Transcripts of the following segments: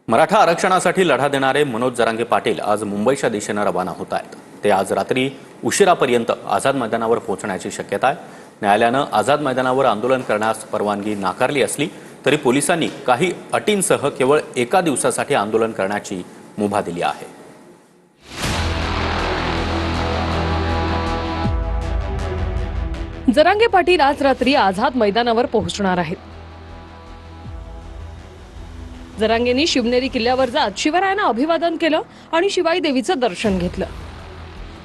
मराठा आरक्षणासाठी लढा देणारे मनोज जरांगे पाटील आज मुंबईच्या दिशेने रवाना होत आहेत। ते आज रात्री उशिरापर्यंत आझाद मैदानावर पोहोचण्याची शक्यता आहे। न्यायालयानं आझाद मैदानावर आंदोलन करण्यास परवानगी नाकारली असली तरी पोलिसांनी काही अटींसह केवळ एका दिवसासाठी आंदोलन करण्याची मुभा दिली आहे। जरांगे पाटील आज रात्री आझाद मैदानावर पोहोचणार आहेत। जरांगेंनी शिवनेरी किल्ल्यावर जात शिवरायांना अभिवादन केलं आणि शिवाई देवीचं दर्शन घेतलं।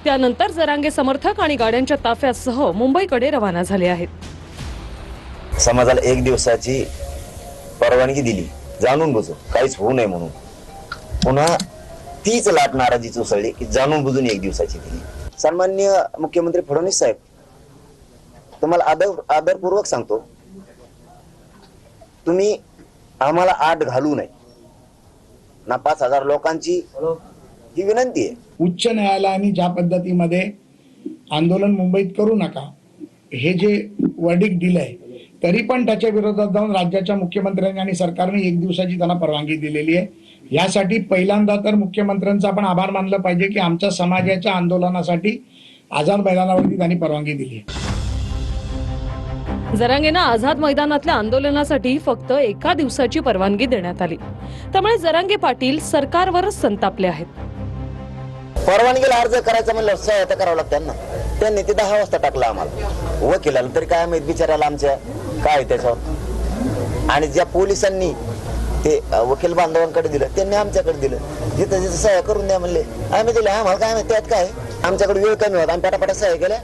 त्यानंतर जरांगे समर्थक आणि गाड्यांच्या ताफ्यासह मुंबईकडे रवाना झाले आहेत। समाजाला एक दिवसाची परवानगी दिली, जाणून बुजून काहीच होऊ नये म्हणून। पुन्हा तीच लाट नाराजीच उसळली की जाणून बुजून एक दिवसाची दिली। सन्माननीय मुख्यमंत्री फडणवीस साहेब, तुम्हाला आदरपूर्वक सांगतो, तुम्ही आम्हाला आठ घालू नये ना 5000 लोकांची ही विनंती आहे। उच्च न्यायालयाने ज्या पद्धतीमध्ये आंदोलन मुंबईत करू नका हे जे वर्डिक्ट दिलंय, तरी पण त्याच्या विरोधात जाऊन राज्याच्या मुख्यमंत्र्यांनी आणि सरकारने एक दिवसाची त्यांना परवानगी दिलेली आहे। यासाठी पहिल्यांदा तर मुख्यमंत्र्यांचा आपण आभार मानलं पाहिजे की आमच्या समाजाच्या आंदोलनासाठी आझाद मैदानावरती त्यांनी परवानगी दिली आहे। जरांगेंना आझाद मैदानातल्या आंदोलनासाठी फक्त एका दिवसाची परवानगी देण्यात आली। त्यामुळे जरांगे पाटील सरकारवरच संतापले आहेत। परवानगीला अर्ज करायचा म्हणलं सहायता करावं लागतं ना। त्यांनी ते 10 वाजता टाकलं आम्हाला, वकिलाला तरी काय माहित बिचारायला आमच्या काय त्याच्यावर। आणि ज्या पोलिसांनी ते वकील बांधवांकडे दिलं त्यांनी आमच्याकडे दिलं, जिथं जिथं सह्या करून द्या म्हणले आम्ही दिले। आम्हाला काय माहिती त्यात काय, आमच्याकडे वेळ कमी होता, आम्ही पटापटा सह्या केल्या